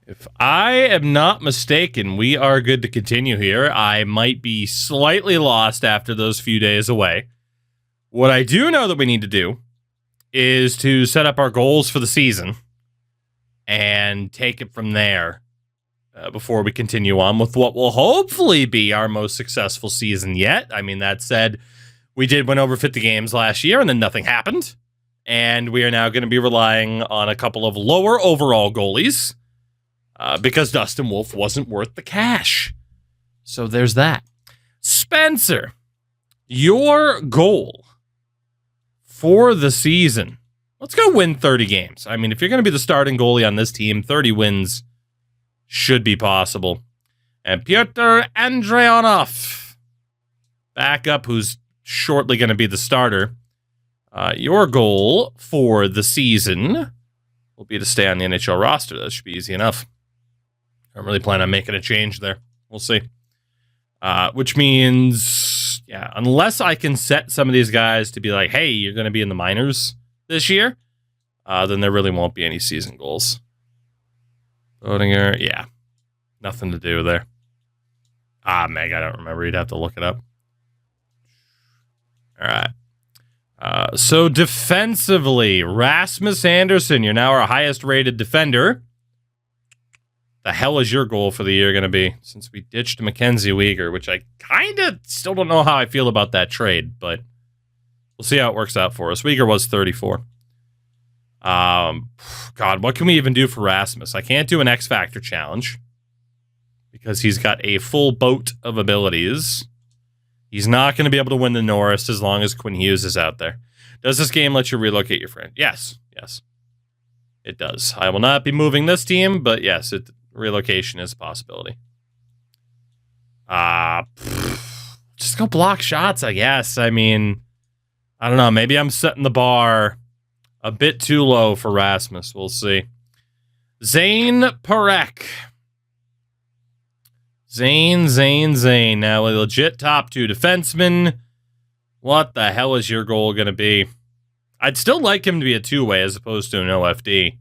If I am not mistaken, we are good to continue here. I might be slightly lost after those few days away. What I do know that we need to do is to set up our goals for the season and take it from there before we continue on with what will hopefully be our most successful season yet. I mean, that said, we did win over 50 games last year and then nothing happened. And we are now going to be relying on a couple of lower overall goalies. Because Dustin Wolf wasn't worth the cash. So there's that. Spencer, your goal for the season. Let's go win 30 games. I mean, if you're going to be the starting goalie on this team, 30 wins should be possible. And Pyotr Andreonov, backup, who's shortly going to be the starter. Your goal for the season will be to stay on the NHL roster. That should be easy enough. I'm really planning on making a change there. We'll see. Which means, yeah, unless I can set some of these guys to be like, hey, you're going to be in the minors this year, then there really won't be any season goals. Votinger, yeah. Nothing to do there. Meg, I don't remember. You'd have to look it up. All right. So defensively, Rasmus Andersson, you're now our highest rated defender. The hell is your goal for the year going to be? Since we ditched Mackenzie Weegar, which I kind of still don't know how I feel about that trade, but we'll see how it works out for us. Weegar was 34. God, what can we even do for Rasmus? I can't do an X Factor challenge because he's got a full boat of abilities. He's not going to be able to win the Norris as long as Quinn Hughes is out there. Does this game let you relocate your friend? Yes. It does. I will not be moving this team, but yes, relocation is a possibility. Just go block shots, I guess. I mean, I don't know. Maybe I'm setting the bar a bit too low for Rasmus. We'll see. Zane Parekh. Zane. Now a legit top two defenseman. What the hell is your goal going to be? I'd still like him to be a two-way as opposed to an OFD.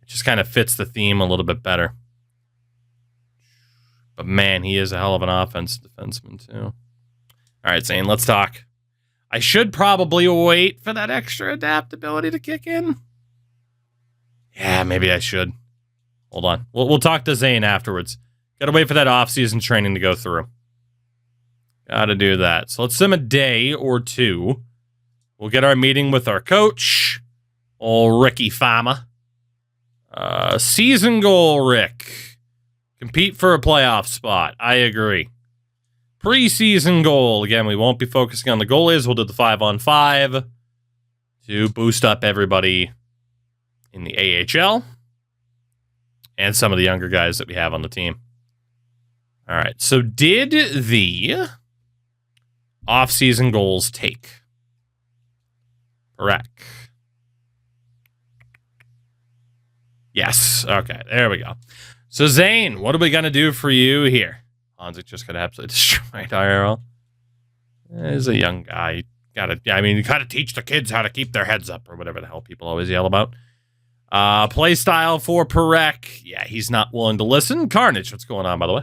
It just kind of fits the theme a little bit better. But man, he is a hell of an offensive defenseman too. All right, Zane, let's talk. I should probably wait for that extra adaptability to kick in. Yeah, maybe I should. Hold on. We'll talk to Zane afterwards. Gotta wait for that off-season training to go through. Gotta do that. So let's sim a day or two. We'll get our meeting with our coach, old Ricky Fama. Season goal, Rick. Compete for a playoff spot. I agree. Preseason goal. Again, we won't be focusing on the goalies. We'll do the 5-on-5 to boost up everybody in the AHL and some of the younger guys that we have on the team. All right. So did the off-season goals take? Correct. Yes. Okay. There we go. So Zane, what are we gonna do for you here? Hanzik just got absolutely destroyed. IRL. He's a young guy. You gotta teach the kids how to keep their heads up, or whatever the hell people always yell about. Play style for Parekh. Yeah, he's not willing to listen. Carnage, what's going on, by the way?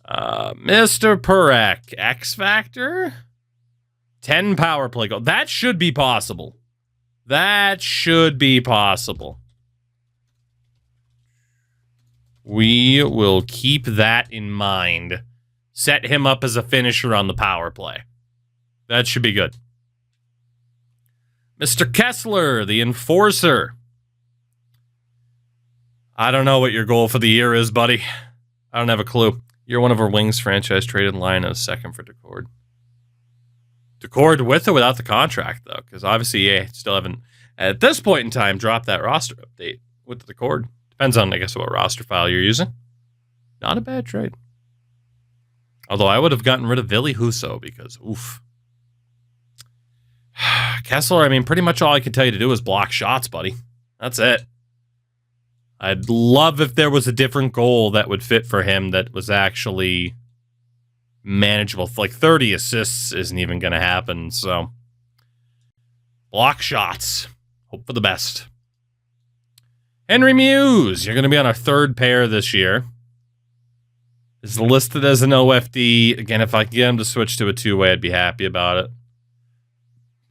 Mr. Parekh, X Factor. 10 power play goal. That should be possible. We will keep that in mind. Set him up as a finisher on the power play. That should be good. Mr. Kessler, the enforcer. I don't know what your goal for the year is, buddy. I don't have a clue. You're one of our Wings franchise traded line as second for Decord. Decord with or without the contract, though, because obviously still haven't, at this point in time, dropped that roster update with the Decord. Depends on, I guess, what roster file you're using. Not a bad trade. Although I would have gotten rid of Ville Husso because, oof. Kessler, I mean, pretty much all I can tell you to do is block shots, buddy. That's it. I'd love if there was a different goal that would fit for him that was actually manageable. Like 30 assists isn't even going to happen, so block shots. Hope for the best. Henry Muse, you're going to be on our third pair this year. Is listed as an OFD. Again, if I can get him to switch to a two-way, I'd be happy about it.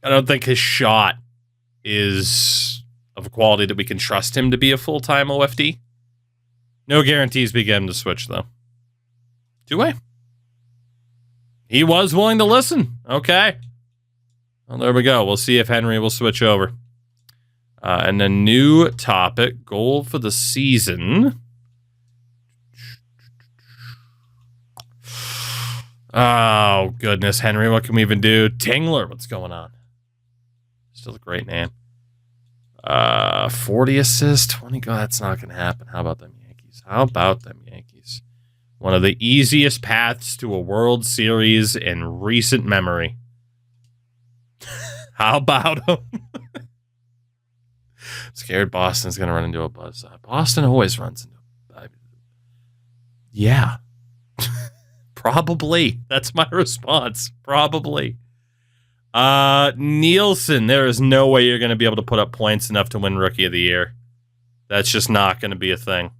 I don't think his shot is of a quality that we can trust him to be a full-time OFD. No guarantees we get him to switch, though. Two-way. He was willing to listen. Okay. Well, there we go. We'll see if Henry will switch over. And a new topic, goal for the season. Oh, goodness, Henry, what can we even do? Tingler, what's going on? Still a great name. 40 assists, 20 goals. That's not going to happen. How about them Yankees? How about them Yankees? One of the easiest paths to a World Series in recent memory. How about them? Scared Boston's going to run into a buzzsaw. Boston always runs into yeah. Probably. That's my response. Probably. Nielsen, there is no way you're going to be able to put up points enough to win Rookie of the Year. That's just not going to be a thing.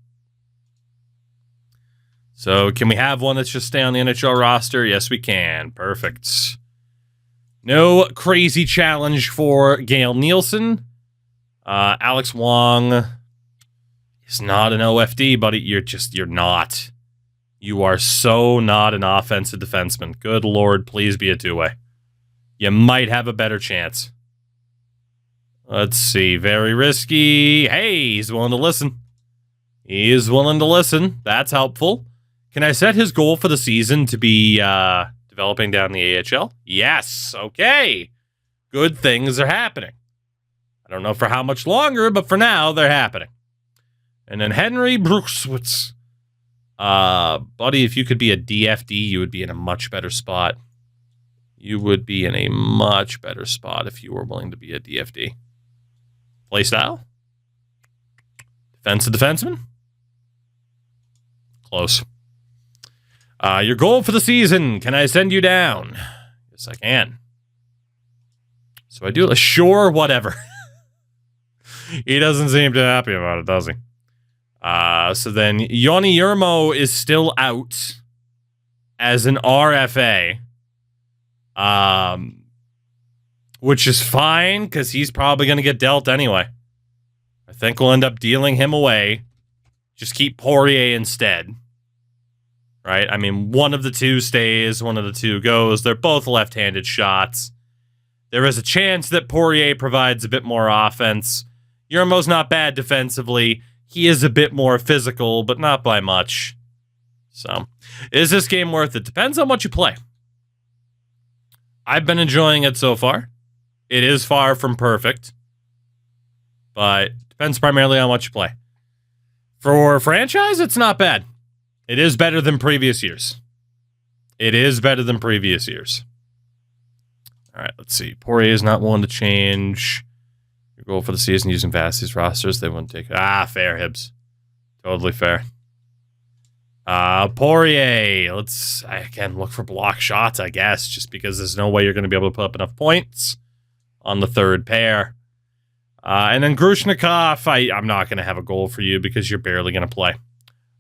So, can we have one that's just stay on the NHL roster? Yes, we can. Perfect. No crazy challenge for Gail Nielsen. Alex Wong is not an OFD, buddy. You're not. You are so not an offensive defenseman. Good Lord, please be a two-way. You might have a better chance. Let's see. Very risky. Hey, he's willing to listen. He is willing to listen. That's helpful. Can I set his goal for the season to be developing down the AHL? Yes. Okay. Good things are happening. I don't know for how much longer, but for now, they're happening. And then Henry Brookswitz. Buddy, if you could be a DFD, you would be in a much better spot. You would be in a much better spot if you were willing to be a DFD. Play style? Defensive defenseman? Close. Your goal for the season. Can I send you down? Yes, I can. So I do. Sure, whatever. He doesn't seem too happy about it, does he? So then Yoni Yermo is still out as an RFA. Which is fine because he's probably going to get dealt anyway. I think we'll end up dealing him away. Just keep Poirier instead. Right? I mean, one of the two stays, one of the two goes. They're both left-handed shots. There is a chance that Poirier provides a bit more offense. Yermo's not bad defensively. He is a bit more physical, but not by much. So, is this game worth it? Depends on what you play. I've been enjoying it so far. It is far from perfect, but depends primarily on what you play. For franchise, it's not bad. It is better than previous years. It is better than previous years. All right, let's see. Poirier is not willing to change your goal for the season using Vassey's rosters. They wouldn't take it. Fair, Hibbs. Totally fair. Poirier. Let's, again, look for block shots, I guess, just because there's no way you're going to be able to put up enough points on the third pair. And then Grushnikov, I'm not going to have a goal for you because you're barely going to play.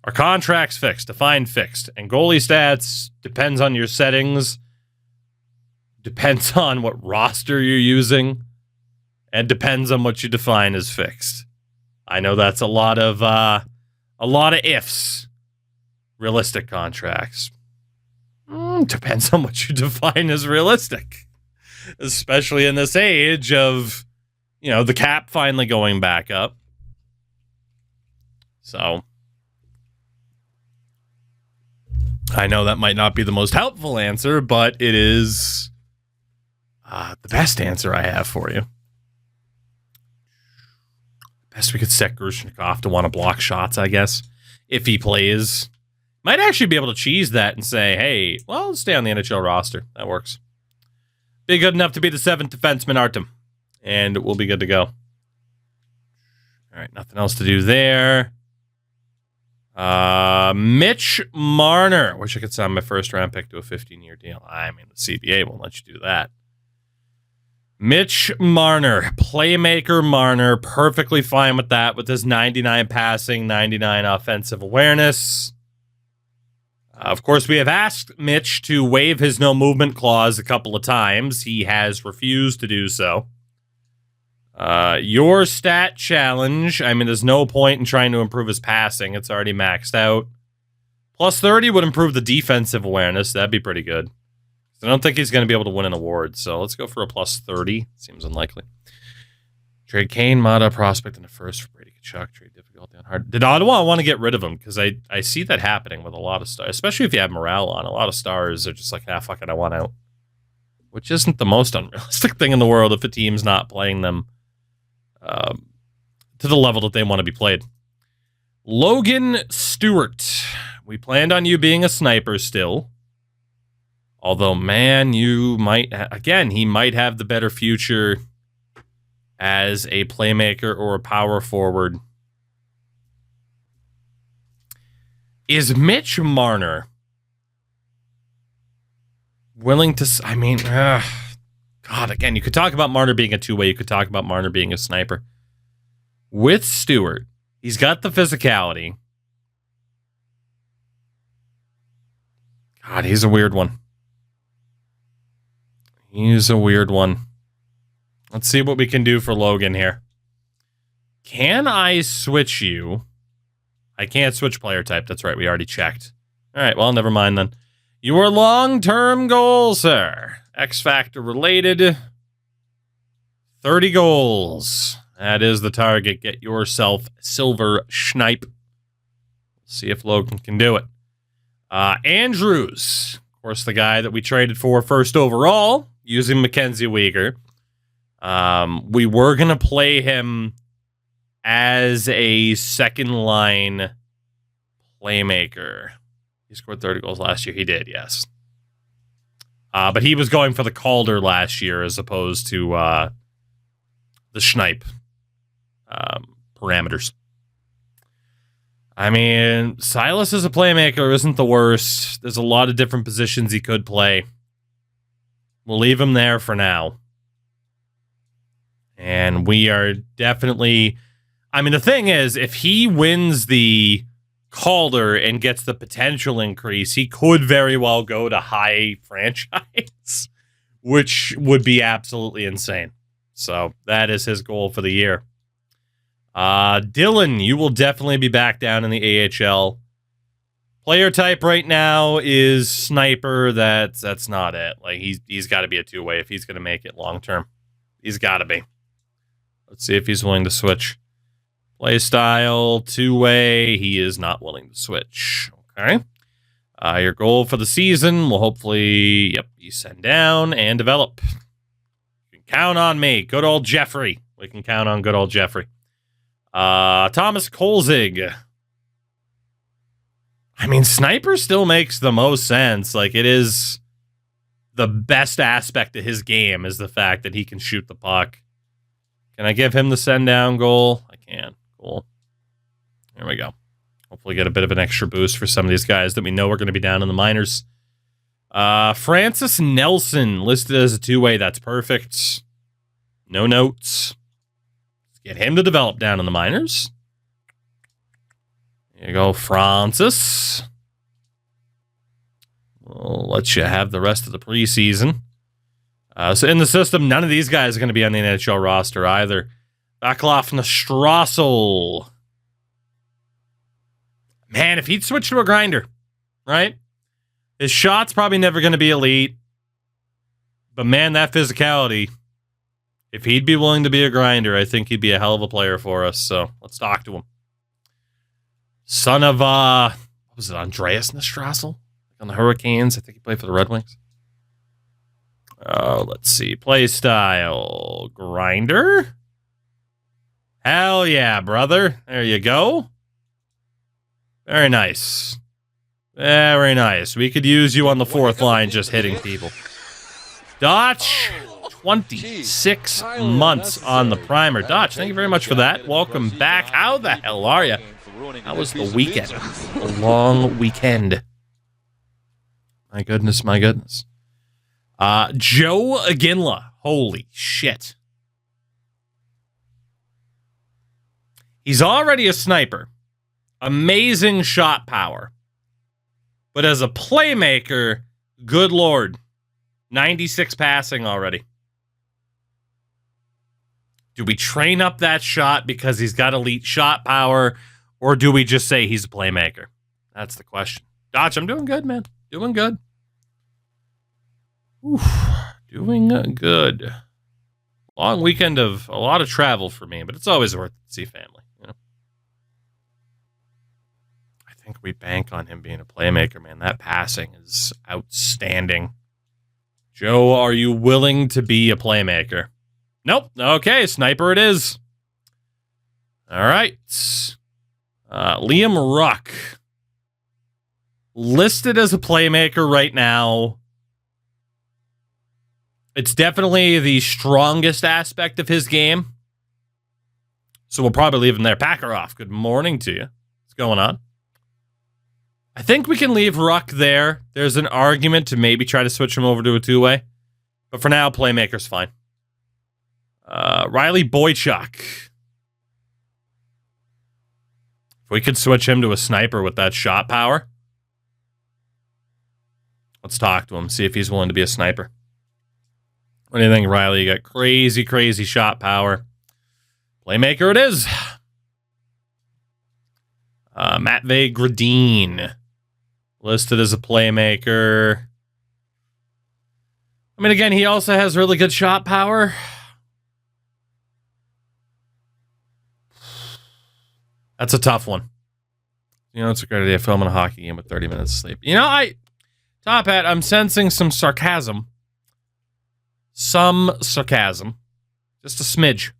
Our contract's fixed, defined fixed. And goalie stats depends on your settings, depends on what roster you're using, and depends on what you define as fixed. I know that's a lot of ifs. Realistic contracts. Depends on what you define as realistic. Especially in this age of, the cap finally going back up. So, I know that might not be the most helpful answer, but it is the best answer I have for you. Best we could set Grushnikov to want to block shots, I guess, if he plays. Might actually be able to cheese that and say, hey, well, stay on the NHL roster. That works. Be good enough to be the seventh defenseman, Artem. And we'll be good to go. All right, nothing else to do there. Mitch Marner. Wish I could sign my first round pick to a 15-year deal. I mean, the CBA won't let you do that. Mitch Marner, Playmaker Marner, perfectly fine with that, with his 99 passing, 99 offensive awareness. Of course, we have asked Mitch to waive his no movement clause a couple of times. He has refused to do so. Your stat challenge, I mean, there's no point in trying to improve his passing. It's already maxed out. Plus 30 would improve the defensive awareness. That'd be pretty good. I don't think he's going to be able to win an award, so let's go for a plus 30. Seems unlikely. Trade Kane, Mata, prospect in the first for Brady Kachuk. Trade difficulty on hard. Did Ottawa want to get rid of him? Because I see that happening with a lot of stars, especially if you have morale on. A lot of stars are just like, fuck it, I want out. Which isn't the most unrealistic thing in the world if a team's not playing them to the level that they want to be played. Logan Stewart. We planned on you being a sniper still. Although, man, you might... again, he might have the better future as a playmaker or a power forward. Is Mitch Marner willing to... I mean, God, again, you could talk about Marner being a two-way. You could talk about Marner being a sniper. With Stewart, he's got the physicality. God, he's a weird one. He's a weird one. Let's see what we can do for Logan here. Can I switch you? I can't switch player type. That's right. We already checked. All right. Well, never mind then. Your long-term goal, sir. X-Factor related. 30 goals. That is the target. Get yourself silver schnipe. See if Logan can do it. Andrews. Of course, the guy that we traded for first overall. Using Mackenzie Weegar. We were going to play him as a second-line playmaker. He scored 30 goals last year. He did, yes. But he was going for the Calder last year as opposed to the Schneip parameters. I mean, Silas as a playmaker isn't the worst. There's a lot of different positions he could play. We'll leave him there for now. And we are definitely... I mean, the thing is, if he wins the Calder and gets the potential increase, he could very well go to high franchise, which would be absolutely insane. So that is his goal for the year. Dylan, you will definitely be back down in the AHL. Player type right now is sniper. That's not it. Like he's got to be a two-way if he's going to make it long term. He's got to be. Let's see if he's willing to switch. Play style two-way. He is not willing to switch. Okay. Your goal for the season will hopefully be send down and develop. You can count on me. Good old Jeffrey. We can count on good old Jeffrey. Thomas Kolzig. I mean, sniper still makes the most sense. Like, it is the best aspect of his game is the fact that he can shoot the puck. Can I give him the send-down goal? I can. Cool. There we go. Hopefully get a bit of an extra boost for some of these guys that we know are going to be down in the minors. Francis Nelson listed as a two-way. That's perfect. No notes. Let's get him to develop down in the minors. There you go, Francis. We'll let you have the rest of the preseason. So in the system, none of these guys are going to be on the NHL roster either. Vaclav Strassel. Man, if he'd switch to a grinder, right? His shot's probably never going to be elite. But man, that physicality. If he'd be willing to be a grinder, I think he'd be a hell of a player for us. So let's talk to him. Son of, what was it, Andreas Strassel? On the Hurricanes. I think he played for the Red Wings. Let's see. Play style. Grinder. Hell yeah, brother. There you go. Very nice. Very nice. We could use you on the fourth line just hitting people. Dotch, 26 months on the primer. Dotch, thank you very much for that. Welcome back. How the hell are you? How was the weekend? A long weekend. My goodness, my goodness. Joe Aginla. Holy shit. He's already a sniper. Amazing shot power. But as a playmaker, good lord. 96 passing already. Do we train up that shot because he's got elite shot power, or do we just say he's a playmaker? That's the question. Dodge, I'm doing good, man. Doing good. Oof, doing good. Long weekend of a lot of travel for me, but it's always worth it to see family. You know? I think we bank on him being a playmaker, man. That passing is outstanding. Joe, are you willing to be a playmaker? Nope. Okay, sniper it is. All right. Liam Ruck. Listed as a playmaker right now. It's definitely the strongest aspect of his game. So we'll probably leave him there. Packer off. Good morning to you. What's going on? I think we can leave Ruck there. There's an argument to maybe try to switch him over to a two-way. But for now, playmaker's fine. Riley Boychuk. If we could switch him to a sniper with that shot power. Let's talk to him. See if he's willing to be a sniper. What do you think, Riley? You got crazy, crazy shot power. Playmaker it is. Matvey Gradine. Listed as a playmaker. I mean, again, he also has really good shot power. That's a tough one. You know, it's a great idea filming a hockey game with 30 minutes of sleep. You know, Top Hat, I'm sensing some sarcasm. Some sarcasm. Just a smidge.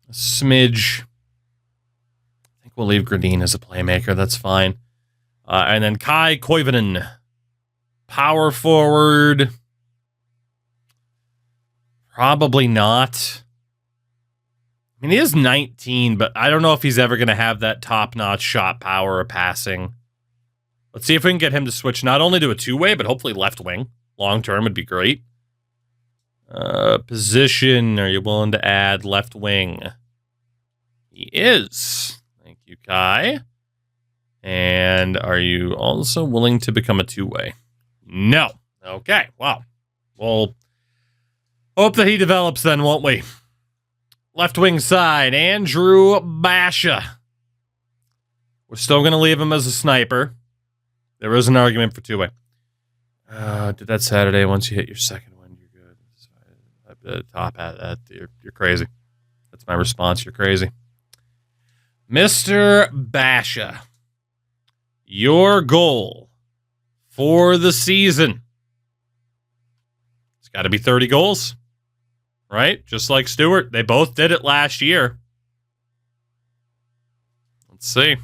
A smidge. I think we'll leave Gradine as a playmaker. That's fine. And then Kai Koivunen. Power forward. Probably not. I mean, he is 19, but I don't know if he's ever going to have that top-notch shot power or passing. Let's see if we can get him to switch not only to a two-way, but hopefully left wing. Long-term would be great. Position, are you willing to add left wing? He is. Thank you, Kai. And are you also willing to become a two-way? No. Okay, well, we'll hope that he develops then, won't we? Left wing side, Andrew Basha. We're still going to leave him as a sniper. There is an argument for two-way. Did that Saturday. Once you hit your second one, you're good. The top at that, you're crazy. That's my response. You're crazy. Mr. Basha, your goal for the season. It's got to be 30 goals. Right? Just like Stewart. They both did it last year. Let's see.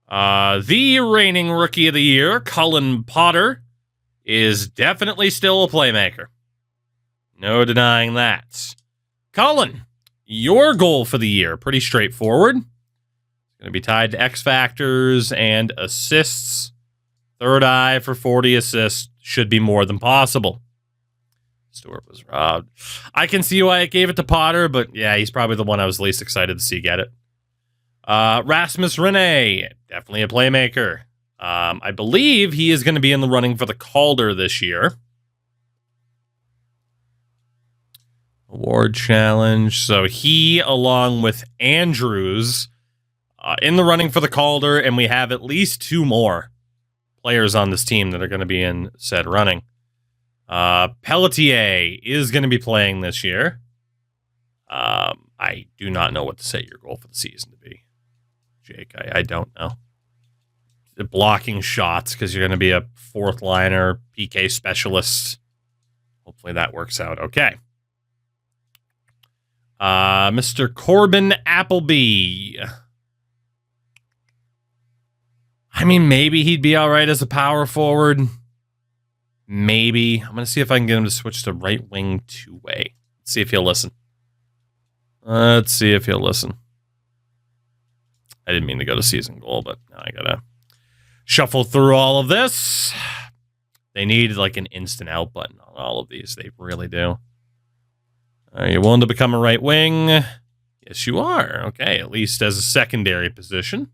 The reigning rookie of the year, Cullen Potter, is definitely still a playmaker. No denying that. Cullen, your goal for the year, pretty straightforward. It's going to be tied to X factors and assists. Third eye for 40 assists should be more than possible. Stewart was robbed. I can see why I gave it to Potter, but yeah, he's probably the one I was least excited to see get it. Rasmus Rene, definitely a playmaker. I believe he is going to be in the running for the Calder this year. Award challenge. So he, along with Andrews, in the running for the Calder, and we have at least two more players on this team that are going to be in said running. Pelletier is going to be playing this year. I do not know what to set your goal for the season to be, Jake. I don't know. Blocking shots because you're going to be a fourth liner, PK specialist. Hopefully that works out okay. Mr. Corbin Appleby. I mean, maybe he'd be all right as a power forward. Maybe. I'm going to see if I can get him to switch to right wing two-way. Let's see if he'll listen. Let's see if he'll listen. I didn't mean to go to season goal, but now I got to shuffle through all of this. They need like an instant out button on all of these. They really do. Are you willing to become a right wing? Yes, you are. Okay, at least as a secondary position.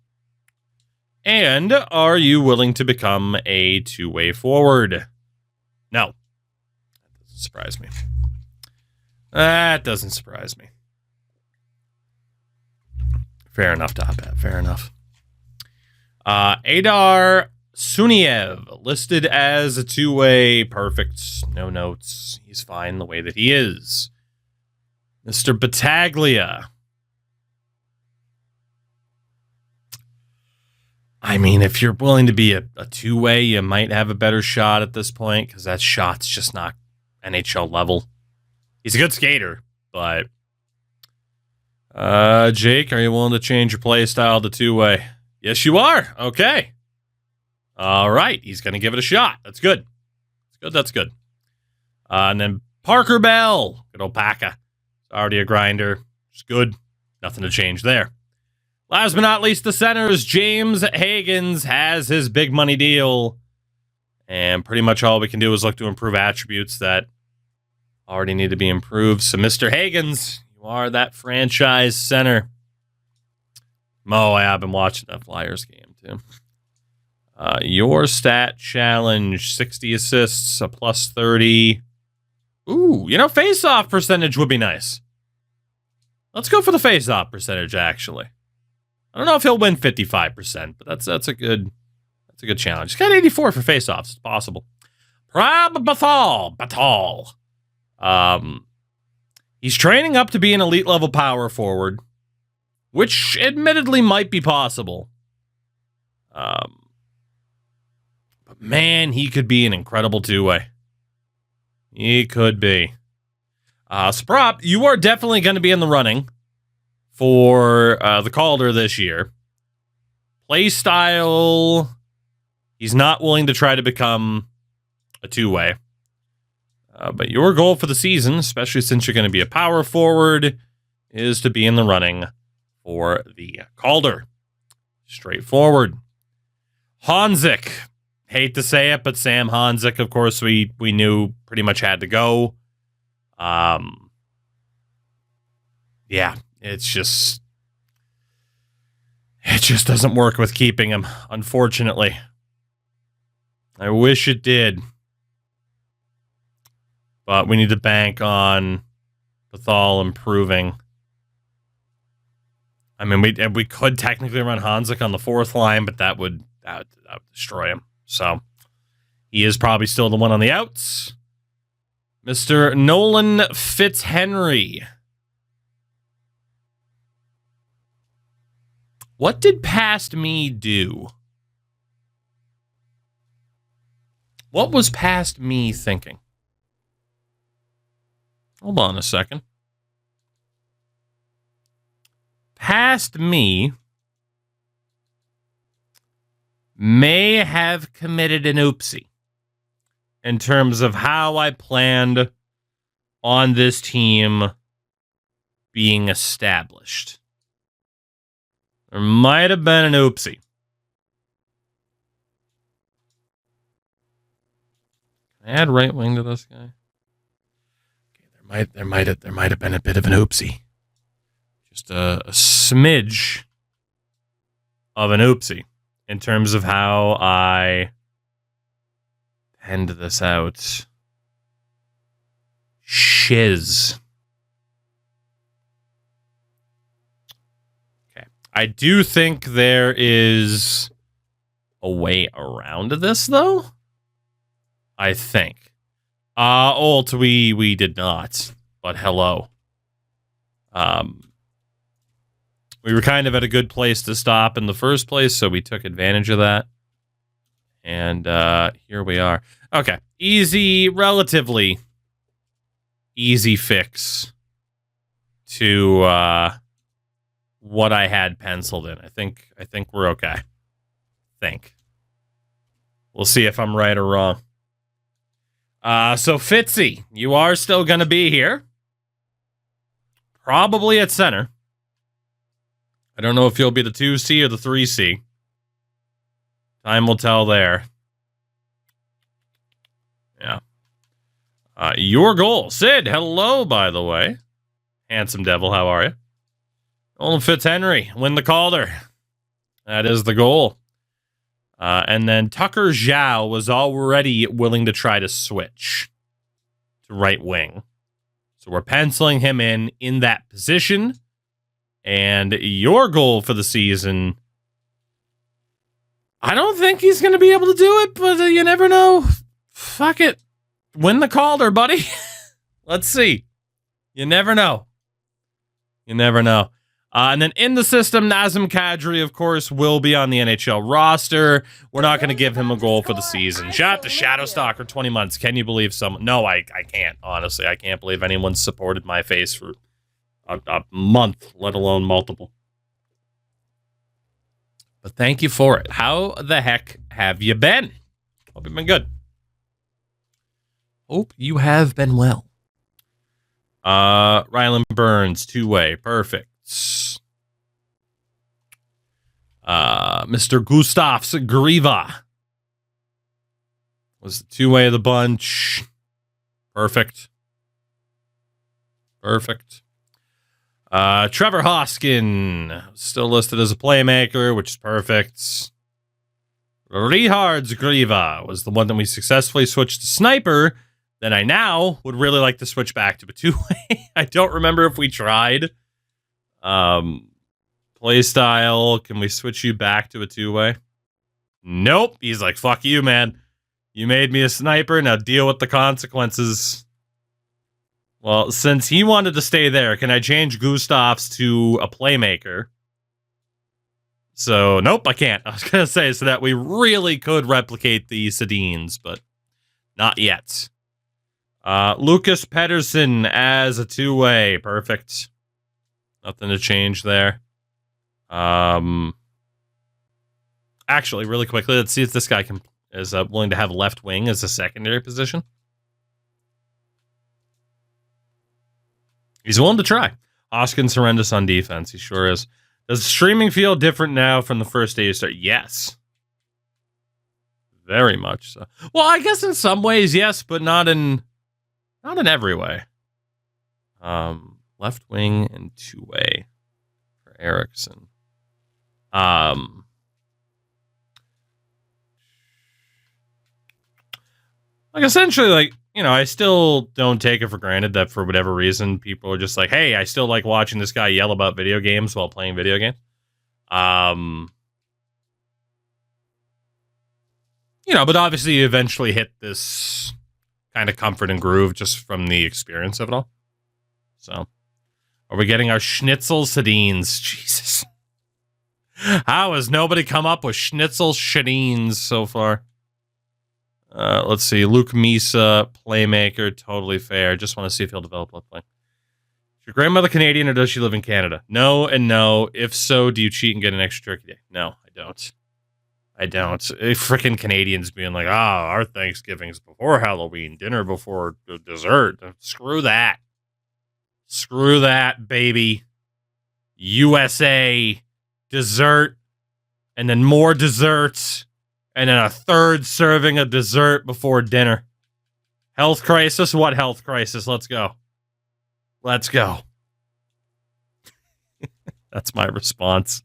And are you willing to become a two-way forward? No. That doesn't surprise me. That doesn't surprise me. Fair enough, Top Hat. Fair enough. Adar Suniev, listed as a two-way. Perfect. No notes. He's fine the way that he is. Mr. Battaglia. I mean, if you're willing to be a two-way, you might have a better shot at this point, because that shot's just not NHL level. He's a good skater, but... Jake, are you willing to change your play style to two-way? Yes, you are. Okay. All right. He's going to give it a shot. That's good. That's good. That's good. And then Parker Bell. Good old Paca. Already a grinder. It's good. Nothing to change there. Last but not least, the centers. James Higgins has his big money deal. And pretty much all we can do is look to improve attributes that already need to be improved. So, Mr. Higgins, you are that franchise center. Mo, I've been watching that Flyers game, too. Your stat challenge, 60 assists, a plus 30. Ooh, you know, face-off percentage would be nice. Let's go for the face-off percentage, actually. I don't know if he'll win 55%, but that's a good challenge. He's got 84 for face-offs. It's possible. Batal. He's training up to be an elite-level power forward, which admittedly might be possible. But man, he could be an incredible two-way. He could be. Sprop, you are definitely going to be in the running for the Calder this year. Play style, he's not willing to try to become a two-way. But your goal for the season, especially since you're going to be a power forward, is to be in the running for the Calder. Straightforward. Honzik. Hate to say it, but Sam Honzik, of course, we knew pretty much had to go. Yeah, it just doesn't work with keeping him, unfortunately. I wish it did. But we need to bank on Bethal improving. I mean, we could technically run Honzik on the fourth line, but that would destroy him. So he is probably still the one on the outs. Mr. Nolan Fitzhenry. What did Past Me do? What was Past Me thinking? Hold on a second. Past Me may have committed an oopsie in terms of how I planned on this team being established. There might have been an oopsie. Can I add right wing to this guy? Okay, there might have been a bit of an oopsie. Just a smidge of an oopsie in terms of how I penned this out. Shiz. Okay. I do think there is a way around this, though. I think. Ult, we did not. But hello. We were kind of at a good place to stop in the first place, so we took advantage of that. And here we are. Okay. Easy, relatively easy fix to what I had penciled in. I think we're okay. We'll see if I'm right or wrong. So Fitzy, you are still going to be here. Probably at center. I don't know if you'll be the 2C or the 3C. Time will tell there. Your goal. Sid, hello, by the way. Handsome devil, how are you? Olin Fitzhenry, win the Calder. That is the goal. And then Tucker Zhao was already willing to try to switch to right wing. So we're penciling him in that position. And your goal for the season, I don't think he's going to be able to do it, but you never know. Fuck it. Win the Calder, buddy. Let's see. You never know. You never know. And then in the system, Nazem Kadri, of course, will be on the NHL roster. We're not going to give him a goal for the season. Shout out to Shadowstalker, 20 months. Can you believe someone? No, I can't, honestly. I can't believe anyone's supported my face for a month, let alone multiple. But thank you for it. How the heck have you been? Hope you've been good. Hope you have been well. Rylan Burns, two-way. Perfect. Mr. Gustavs Griva was the two-way of the bunch. Perfect. Perfect. Trevor Hoskin, still listed as a playmaker, which is perfect. Richards Griva was the one that we successfully switched to sniper. Then I now would really like to switch back to a two-way. I don't remember if we tried. Play style, can we switch you back to a two-way? Nope. He's like, fuck you, man. You made me a sniper, now deal with the consequences. Well, since he wanted to stay there, can I change Gustavs to a playmaker? So, nope, I can't. I was going to say so that we really could replicate the Sadines, but not yet. Lucas Pedersen as a two-way. Perfect. Nothing to change there. Actually, really quickly, let's see if this guy is willing to have left wing as a secondary position. He's willing to try. Hoskins horrendous on defense. He sure is. Does streaming feel different now from the first day you start? Yes. Very much so. Well, I guess in some ways, yes, but not in every way. Left wing and two-way for Erickson. Like essentially, like, you know, I still don't take it for granted that for whatever reason, people are just like, hey, I still like watching this guy yell about video games while playing video games. You know, but obviously you eventually hit this kind of comfort and groove just from the experience of it all. So, are we getting our Schnitzel Sadines? Jesus. How has nobody come up with Schnitzel Shadines so far? Let's see. Luke Misa, playmaker, totally fair. Just want to see if he'll develop left wing. Is your grandmother Canadian or does she live in Canada? No and no. If so, do you cheat and get an extra turkey day? No, I don't. I don't. Freaking Canadians being like, our Thanksgiving's before Halloween, dinner before dessert. Screw that. Screw that, baby. USA, dessert, and then more desserts, and then a third serving of dessert before dinner. Health crisis? What health crisis? Let's go. Let's go. That's my response.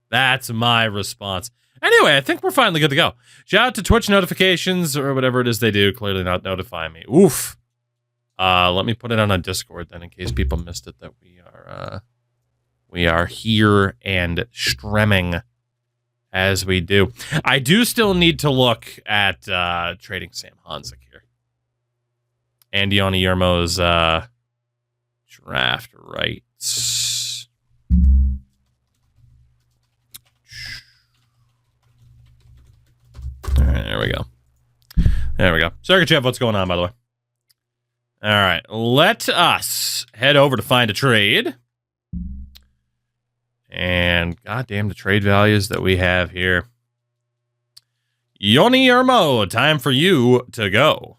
That's my response. Anyway, I think we're finally good to go. Shout out to Twitch notifications or whatever it is they do. Clearly not notifying me. Oof. Let me put it on a Discord then in case people missed it that we are here and streaming as we do. I do still need to look at trading Sam Hanzik here. And Yoni Yermo's draft rights. All right, there we go. There we go. Sergachev, what's going on, by the way? All right, let us head over to find a trade. And goddamn the trade values that we have here. Yoni Yermo, time for you to go.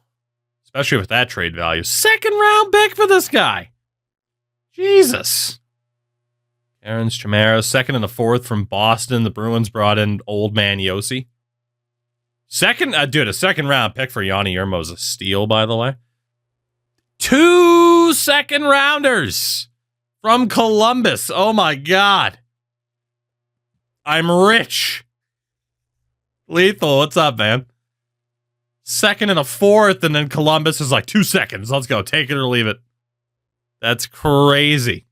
Especially with that trade value. Second round pick for this guy. Jesus. Aaron's Chamara, second and a fourth from Boston. The Bruins brought in old man Yossi. Second, dude, a second round pick for Yoni Yermo is a steal, by the way. 2 second rounders from Columbus. Oh my God. I'm rich. Lethal, what's up, man? Second and a fourth, and then Columbus is like 2 seconds. Let's go. Take it or leave it. That's crazy.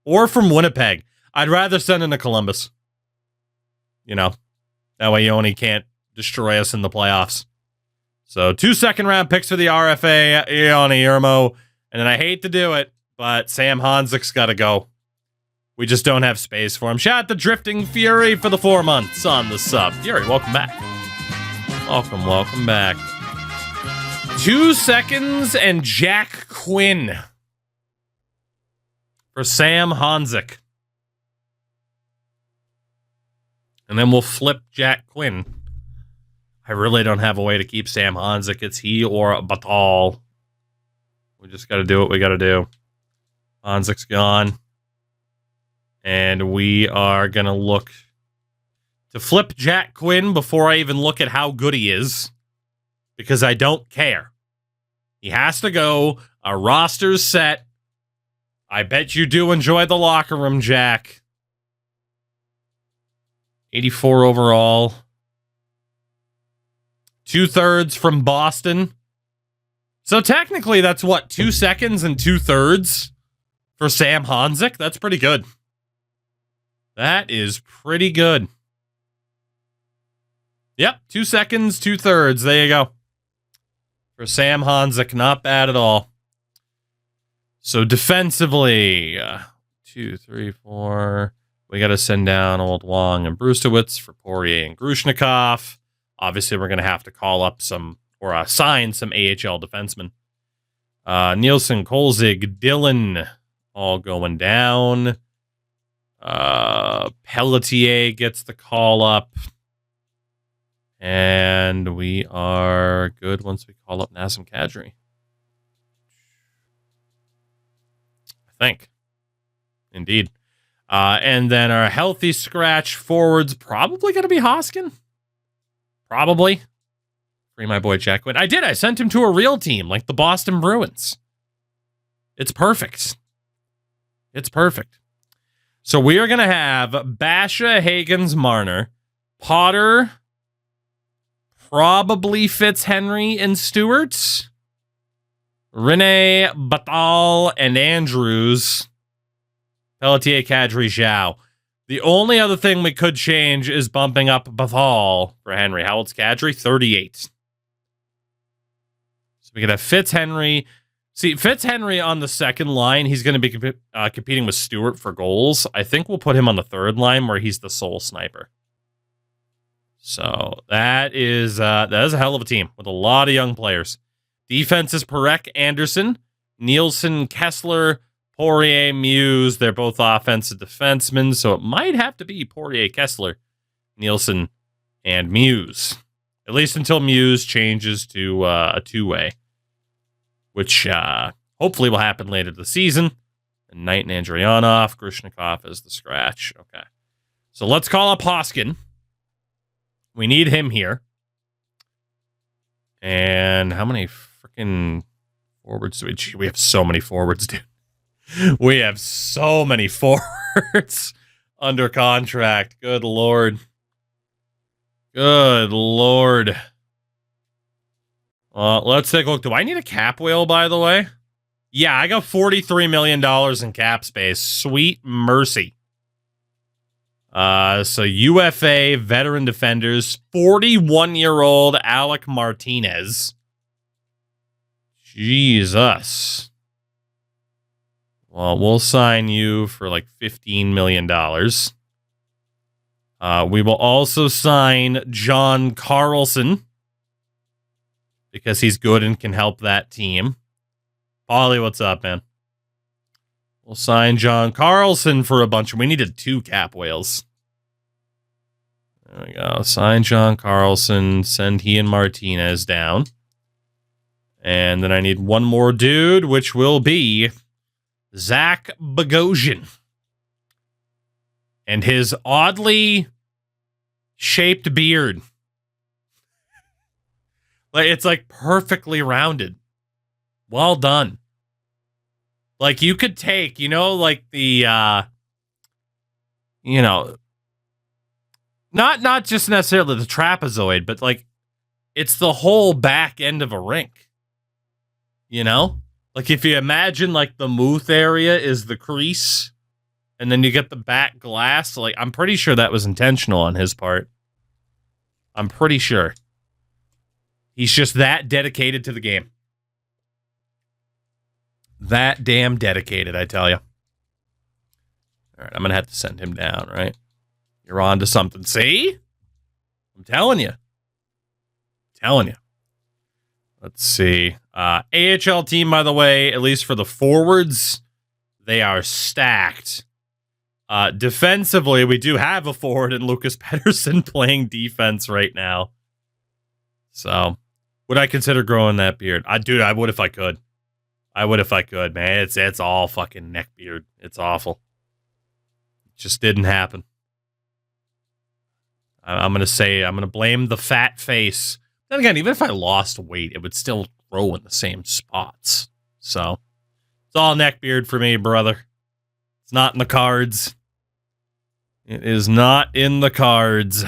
Or from Winnipeg. I'd rather send in to Columbus. You know, that way Yoni can't destroy us in the playoffs. So 2 second round picks for the RFA, Yoni Irmo. And then I hate to do it, but Sam Hanzik's got to go. We just don't have space for him. Shout out to Drifting Fury for the 4 months on the sub. Fury, welcome back. Welcome back. 2 seconds and Jack Quinn for Sam Hanzik. And then we'll flip Jack Quinn. I really don't have a way to keep Sam Hanzik. It's he or Batal. We just got to do what we got to do. Hanzik's gone. And we are going to look to flip Jack Quinn before I even look at how good he is. Because I don't care. He has to go. Our roster's set. I bet you do enjoy the locker room, Jack. 84 overall. 2/3 from Boston. So technically, that's what, 2 seconds and 2/3 for Sam Hanzik? That's pretty good. That is pretty good. Yep, 2 seconds, 2/3. There you go. For Sam Hanzik, not bad at all. So defensively, 2, 3, 4. We got to send down Old Wong and Brustowitz for Poirier and Grushnikov. Obviously, we're going to have to call up some or sign some AHL defensemen. Nielsen, Kolzig, Dillon, all going down. Pelletier gets the call up. And we are good once we call up Nazem Kadri. I think. Indeed. And then our healthy scratch forwards probably going to be Hoskin. Probably. Free my boy Jack Quinn. I did. I sent him to a real team like the Boston Bruins. It's perfect. It's perfect. So we are going to have Basha, Higgins, Marner, Potter, probably Fitzhenry and Stewart, Rene, Batal, and Andrews, Pelletier, Kadri, Zhao. The only other thing we could change is bumping up Batal for Henry. How old's Kadri? 38. So we could have Fitzhenry. See, Fitzhenry on the second line, he's going to be competing with Stewart for goals. I think we'll put him on the third line where he's the sole sniper. So that is a hell of a team with a lot of young players. Defense is Perek, Anderson, Nielsen, Kessler, Poirier, Muse. They're both offensive defensemen, so it might have to be Poirier, Kessler, Nielsen, and Muse. At least until Muse changes to a two-way, which hopefully will happen later this season. And Knight and Andrianov, Grushnikov is the scratch. Okay. So let's call up Hoskin. We need him here. And how many freaking forwards do we... We have so many forwards, dude. We have so many forwards under contract. Good Lord. Good Lord. Let's take a look. Do I need a cap whale, by the way? Yeah, I got $43 million in cap space. Sweet mercy. So UFA veteran defenders, 41-year-old Alec Martinez. Jesus. Well, we'll sign you for like $15 million. We will also sign John Carlson because he's good and can help that team. Ollie, what's up, man? We'll sign John Carlson for a bunch. We needed 2 cap whales. There we go. Sign John Carlson. Send he and Martinez down. And then I need one more dude, which will be Zach Bogosian. And his oddly shaped beard. It's like perfectly rounded. Well done. Like, you could take, like the, not just necessarily the trapezoid, but like it's the whole back end of a rink. Like if you imagine like the Muth area is the crease, and then you get the back glass. Like I'm pretty sure that was intentional on his part. I'm pretty sure. He's just that dedicated to the game. That damn dedicated, I tell you. All right, I'm gonna have to send him down, right? You're on to something. See? I'm telling you. Let's see. AHL team, by the way, at least for the forwards, they are stacked. Defensively, we do have a forward in Lucas Pettersson playing defense right now. So, would I consider growing that beard? I would if I could. Man. It's all fucking neck beard. It's awful. It just didn't happen. I'm going to blame the fat face. Then again, even if I lost weight, it would still grow in the same spots. So, it's all neck beard for me, brother. It's not in the cards. It is not in the cards.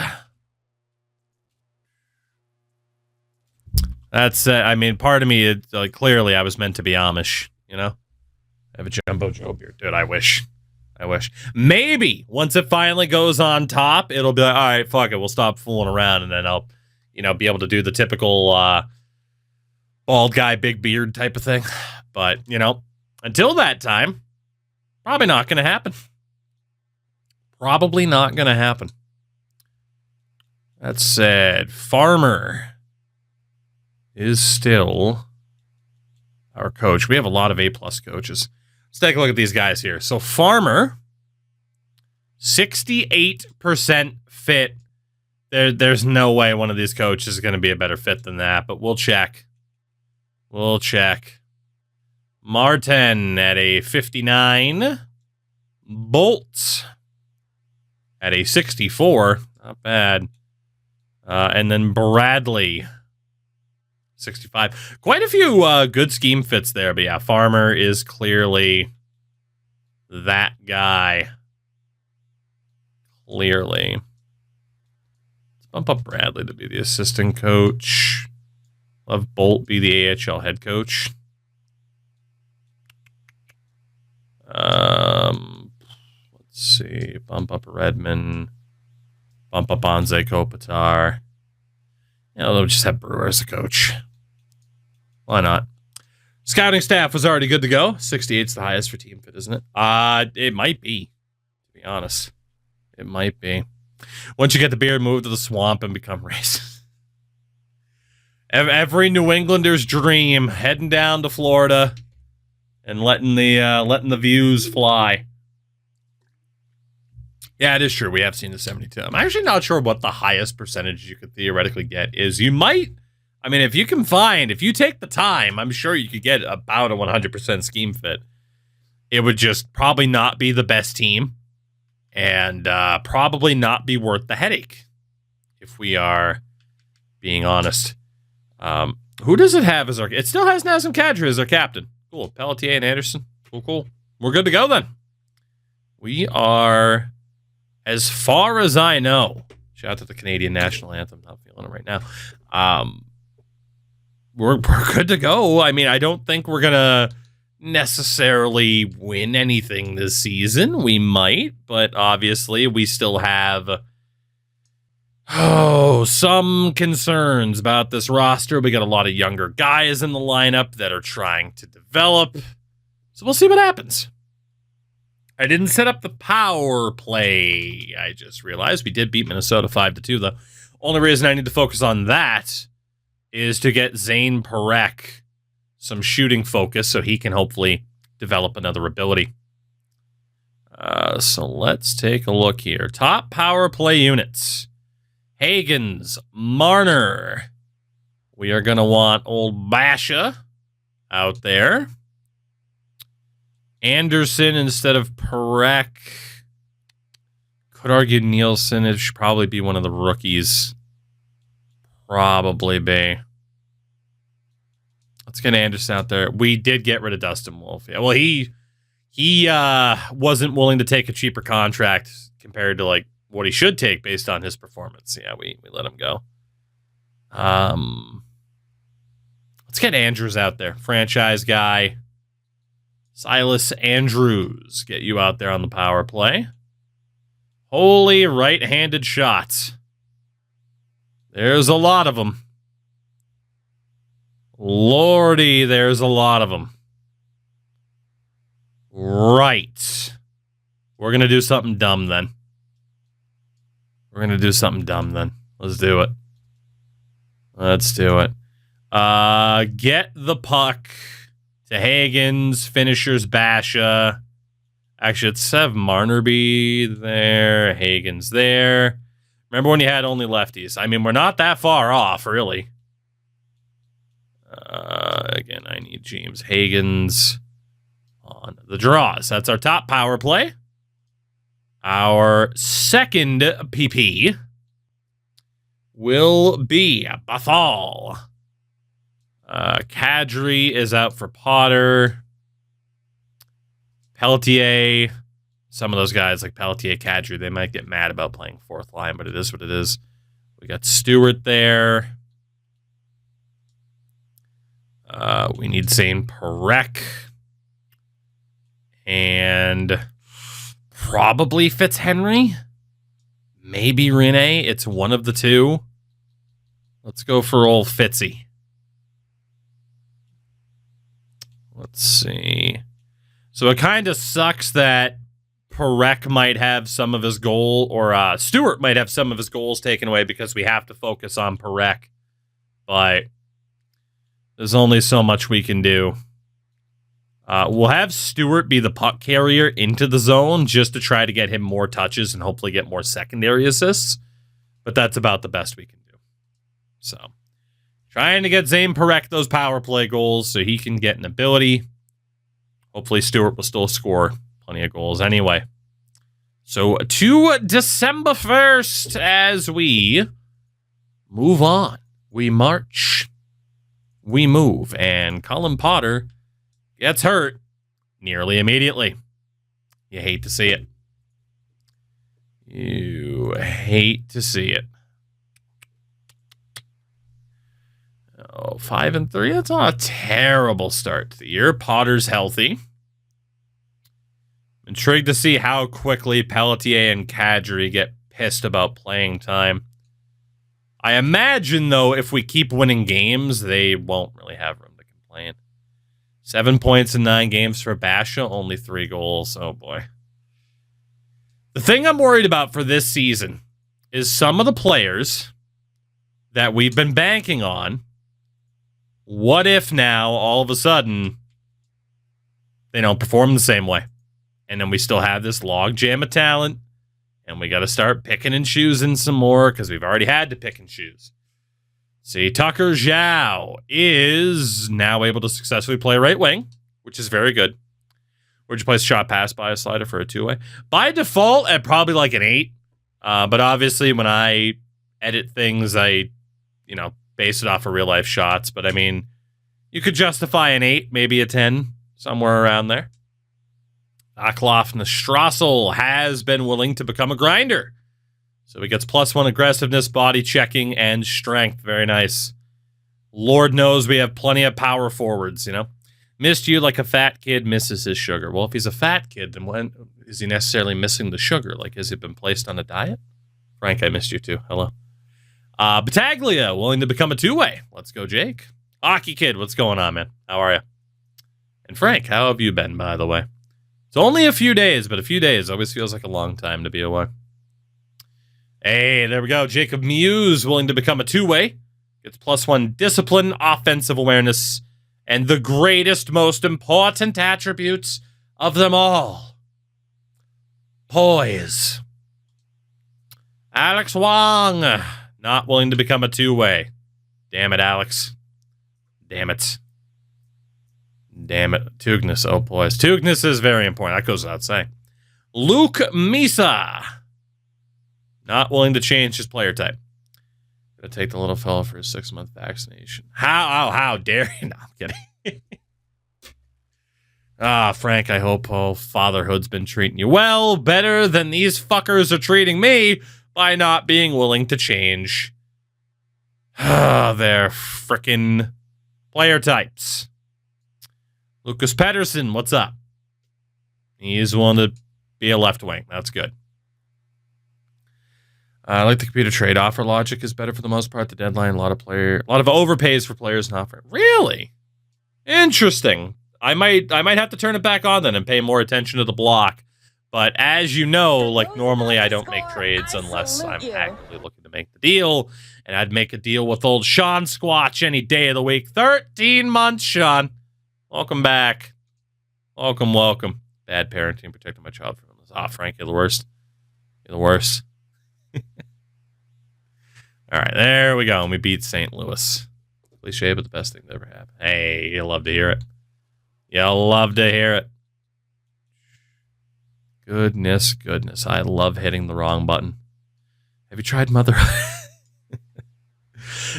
That's, part of me, clearly I was meant to be Amish, I have a Jumbo Joe beard. Dude, I wish. Maybe once it finally goes on top, it'll be like, all right, fuck it, we'll stop fooling around, and then I'll, be able to do the typical bald guy, big beard type of thing. But, until that time, probably not going to happen. That said, Farmer is still our coach. We have a lot of A-plus coaches. Let's take a look at these guys here. So Farmer, 68% fit. There's no way one of these coaches is going to be a better fit than that, but we'll check. Martin at a 59. Bolt at a 64. Not bad. And then Bradley, 65. Quite a few good scheme fits there, but yeah, Farmer is clearly that guy. Clearly. Let's bump up Bradley to be the assistant coach. Love Bolt be the AHL head coach. Let's see. Bump up Redmond. Bump up Anze Kopitar. They'll just have Brewer as a coach. Why not? Scouting staff was already good to go. 68's the highest for team fit, isn't it? It might be, to be honest. It might be. Once you get the beard, move to the swamp and become racist. Every New Englander's dream, heading down to Florida and letting the views fly. Yeah, it is true. We have seen the 72. I'm actually not sure what the highest percentage you could theoretically get is. You might, if you take the time, I'm sure you could get about a 100% scheme fit. It would just probably not be the best team and probably not be worth the headache, if we are being honest. Who does it have as our... It still has Nazem Kadri as our captain. Cool. Pelletier and Anderson. Cool. We're good to go then. We are... As far as I know, shout out to the Canadian national anthem. Not feeling it right now. We're good to go. I don't think we're gonna necessarily win anything this season. We might, but obviously we still have some concerns about this roster. We got a lot of younger guys in the lineup that are trying to develop. So we'll see what happens. I didn't set up the power play. I just realized we did beat Minnesota 5-2, though. Only reason I need to focus on that is to get Zane Parekh some shooting focus so he can hopefully develop another ability. So let's take a look here. Top power play units. Hagens, Marner. We are going to want old Basha out there. Anderson instead of Parekh. Could argue Nielsen. It should probably be one of the rookies. Probably be. Let's get Anderson out there. We did get rid of Dustin Wolf. Yeah, well, he he wasn't willing to take a cheaper contract compared to like what he should take based on his performance. Yeah, we let him go. Let's get Andrews out there. Franchise guy. Silas Andrews. Get you out there on the power play. Holy right-handed shots. There's a lot of them. Lordy, there's a lot of them. Right. We're going to do something dumb then. Let's do it. Get the puck to Hagens, finishers Basha. Actually, let's have Marnerby there, Hagens there. Remember when you had only lefties? I mean, we're not that far off, really. Again, I need James Hagens on the draws. That's our top power play. Our second PP will be Bathal. Kadri is out for Potter. Pelletier. Some of those guys like Pelletier, Kadri, they might get mad about playing fourth line, but it is what it is. We got Stewart there. We need Zane Parekh. And probably Fitzhenry. Maybe Rene. It's one of the two. Let's go for old Fitzy. Let's see. So it kind of sucks that Parekh might have some of his goal, or Stewart might have some of his goals taken away because we have to focus on Parekh. But there's only so much we can do. We'll have Stewart be the puck carrier into the zone just to try to get him more touches and hopefully get more secondary assists. But that's about the best we can do. So, trying to get Zane Parekh those power play goals so he can get an ability. Hopefully Stewart will still score plenty of goals anyway. So, to December 1st as we move on. We march. We move. And Colin Potter gets hurt nearly immediately. You hate to see it. You hate to see it. Oh, 5-3. That's not a terrible start to the year. Potter's healthy. I'm intrigued to see how quickly Pelletier and Kadri get pissed about playing time. I imagine, though, if we keep winning games, they won't really have room to complain. 7 points in 9 games for Basha, only 3 goals. Oh, boy. The thing I'm worried about for this season is some of the players that we've been banking on. What if now, all of a sudden, they don't perform the same way? And then we still have this log jam of talent, and we got to start picking and choosing some more because we've already had to pick and choose. See, Tucker Zhao is now able to successfully play right wing, which is very good. Would you place shot pass by a slider for a 2-way? By default, at probably like an 8. But obviously, when I edit things, I, base it off of real life shots. But I mean, you could justify an 8, maybe a 10, somewhere around there. Aklov Strassel has been willing to become a grinder. So he gets +1 aggressiveness, body checking, and strength. Very nice. Lord knows we have plenty of power forwards, Missed you like a fat kid misses his sugar. Well, if he's a fat kid, then when is he necessarily missing the sugar? Like, has he been placed on a diet? Frank, I missed you too. Hello. Battaglia, willing to become a 2-way. Let's go, Jake. Hockey Kid, what's going on, man? How are you? And Frank, how have you been, by the way? It's only a few days, but a few days always feels like a long time to be away. Hey, there we go. Jacob Muse, willing to become a 2-way. Gets +1 discipline, offensive awareness, and the greatest, most important attributes of them all. Poise. Alex Wong, not willing to become a 2-way. Damn it, Alex. Damn it. Damn it. Tugness, oh poise. Tugness is very important. That goes without saying. Luke Misa. Not willing to change his player type. Gonna take the little fella for his 6-month vaccination. How dare you? No, I'm kidding. Frank, I hope fatherhood's been treating you well, better than these fuckers are treating me by not being willing to change their frickin' player types. Lucas Pettersson, what's up? He's willing to be a left wing. That's good. I like the computer trade offer logic is better for the most part. The deadline, a lot of overpays for players not for really interesting. I might have to turn it back on then and pay more attention to the block. But as you know, like normally I don't make trades unless I'm actively looking to make the deal. And I'd make a deal with old Sean Squatch any day of the week. 13 months, Sean. Welcome back. Welcome. Bad parenting, protecting my child from this. Frank, you're the worst. You're the worst. All right, there we go. We beat St. Louis. Cliche, but the best thing that ever happened. Hey, you love to hear it. You'll love to hear it. Goodness. I love hitting the wrong button. Have you tried Mother?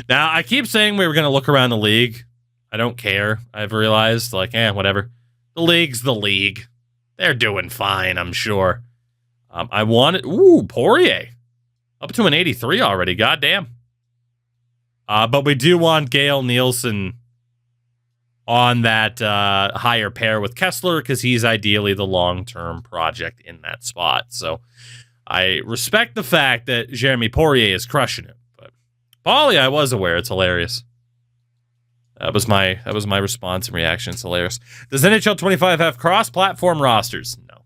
Now, I keep saying we were going to look around the league. I don't care. I've realized, whatever. The league's the league. They're doing fine, I'm sure. I wanted... Poirier. Up to an 83 already. Goddamn. But we do want Gail Nielsen on that higher pair with Kessler because he's ideally the long-term project in that spot. So I respect the fact that Jeremy Poirier is crushing it. But Paulie, I was aware. It's hilarious. That was my response and reaction. It's hilarious. Does NHL 25 have cross-platform rosters? No.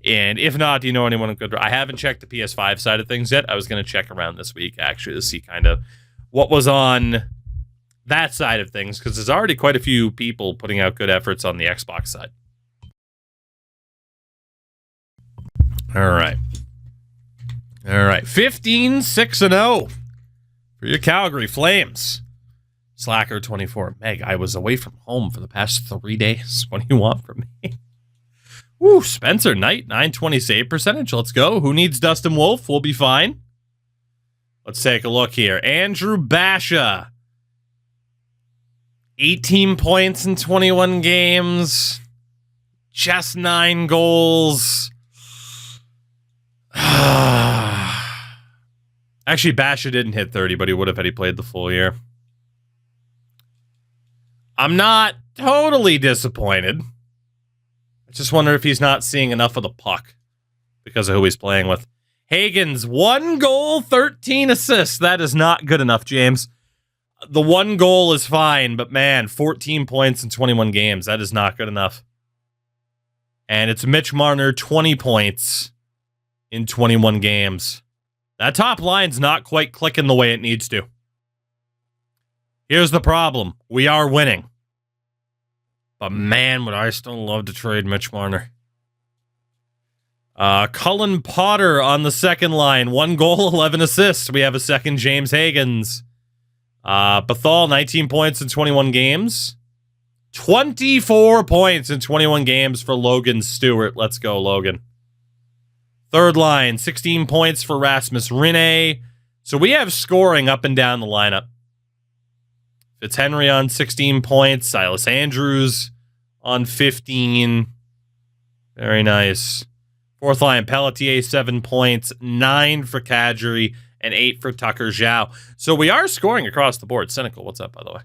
And if not, do you know anyone good? I haven't checked the PS5 side of things yet. I was going to check around this week, actually, to see kind of what was on that side of things, because there's already quite a few people putting out good efforts on the Xbox side. All right. 15-6-0 for your Calgary Flames. Slacker 24. Meg, I was away from home for the past 3 days. What do you want from me? Woo, Spencer Knight, 920 save percentage. Let's go. Who needs Dustin Wolf? We'll be fine. Let's take a look here. Andrew Basha. 18 points in 21 games. Just 9 goals. Actually, Basha didn't hit 30, but he would have had he played the full year. I'm not totally disappointed. I just wonder if he's not seeing enough of the puck because of who he's playing with. Hagen's 1 goal, 13 assists. That is not good enough, James. The 1 goal is fine, but man, 14 points in 21 games. That is not good enough. And it's Mitch Marner, 20 points in 21 games. That top line's not quite clicking the way it needs to. Here's the problem. We are winning. But man, would I still love to trade Mitch Marner. Cullen Potter on the second line. 1 goal, 11 assists. We have a second James Hagens. Bethal, 19 points in 21 games. 24 points in 21 games for Logan Stewart. Let's go, Logan. Third line, 16 points for Rasmus Rinne. So we have scoring up and down the lineup. Fitzhenry on 16 points. Silas Andrews on 15. Very nice. Fourth line, Pelletier, 7 points. 9 for Kadri and 8 for Tucker Zhao. So we are scoring across the board. Cynical, what's up, by the way?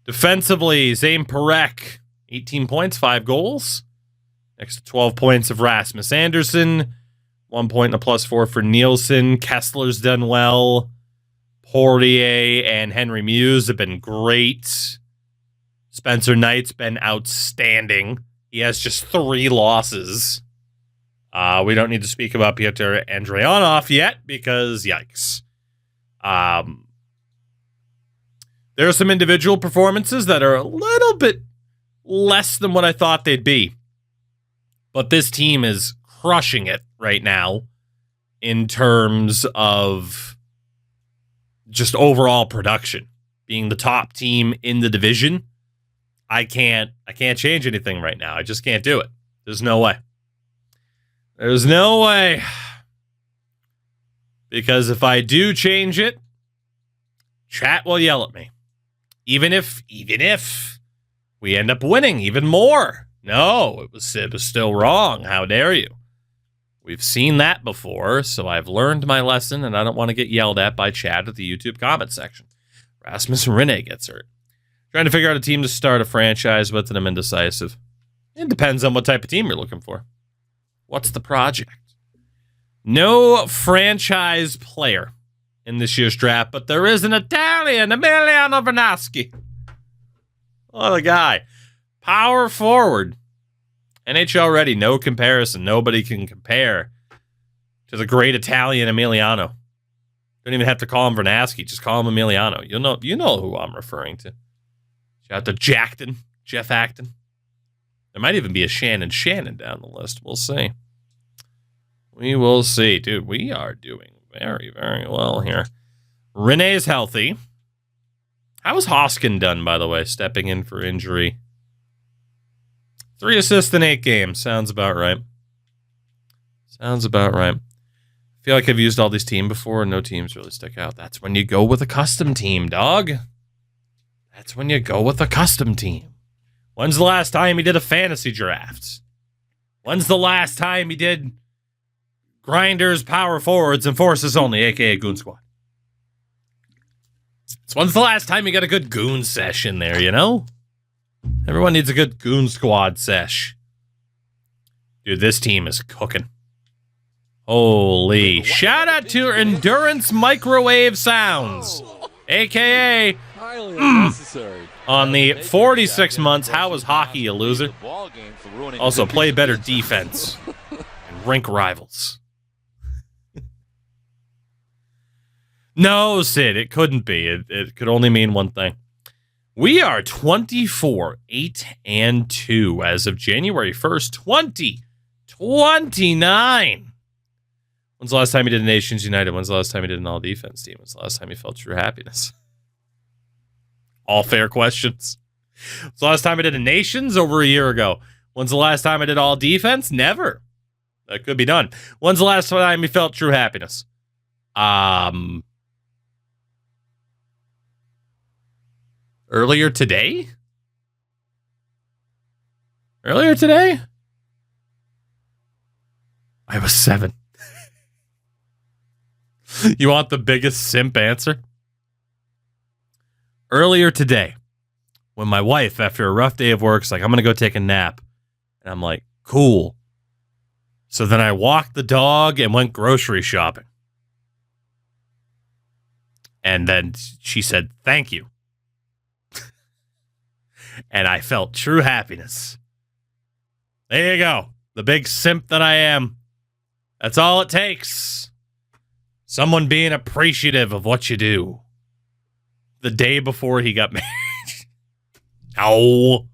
Defensively, Zane Parekh, 18 points, 5 goals. Next to 12 points of Rasmus Anderson. 1 point and a +4 for Nielsen. Kessler's done well. Poirier and Henry Muse have been great. Spencer Knight's been outstanding. He has just 3 losses. We don't need to speak about Pyotr Andrianov yet because, yikes. There are some individual performances that are a little bit less than what I thought they'd be. But this team is crushing it right now in terms of just overall production. Being the top team in the division, I can't change anything right now. I just can't do it. There's no way. There's no way. Because if I do change it, chat will yell at me. Even if we end up winning even more No, it was still wrong. How dare you? We've seen that before, so I've learned my lesson, and I don't want to get yelled at by Chad at the YouTube comment section. Rasmus Rene gets hurt. Trying to figure out a team to start a franchise with, and I'm indecisive. It depends on what type of team you're looking for. What's the project? No franchise player in this year's draft, but there is an Italian, Emiliano Vernaschi. What a guy. Power forward. NHL ready, no comparison. Nobody can compare to the great Italian Emiliano. Don't even have to call him Vernaschi, just call him Emiliano. You know who I'm referring to. Shout out to Jeff Acton. There might even be a Shannon down the list. We'll see. We will see. Dude, we are doing very, very well here. Renee's healthy. How was Hoskin done, by the way, stepping in for injury? 3 assists in 8 games. Sounds about right. I feel like I've used all these teams before, and no teams really stick out. That's when you go with a custom team, dog. That's when you go with a custom team. When's the last time he did a fantasy draft? When's the last time he did grinders, power forwards, and forces only, a.k.a. Goon Squad? So when's the last time you got a good Goon sesh in there, you know? Everyone needs a good Goon Squad sesh. Dude, this team is cooking. Holy. Shout out to Endurance Microwave Sounds, a.k.a. on the 46 months, how was hockey a loser? Also, play better defense and rink rivals. No, Sid, it couldn't be. It could only mean one thing. We are 24, 8-2 as of January 1st, 2029. When's the last time you did a Nations United? When's the last time you did an all-defense team? When's the last time you felt true happiness? All fair questions. When's the last time I did a Nations? Over a year ago. When's the last time I did all defense? Never. That could be done. When's the last time you felt true happiness? Earlier today? I was 7. You want the biggest simp answer? Earlier today, when my wife, after a rough day of work, is like, I'm going to go take a nap. And I'm like, cool. So then I walked the dog and went grocery shopping. And then she said, thank you. And I felt true happiness. There you go. The big simp that I am. That's all it takes. Someone being appreciative of what you do. The day before he got married. Oh.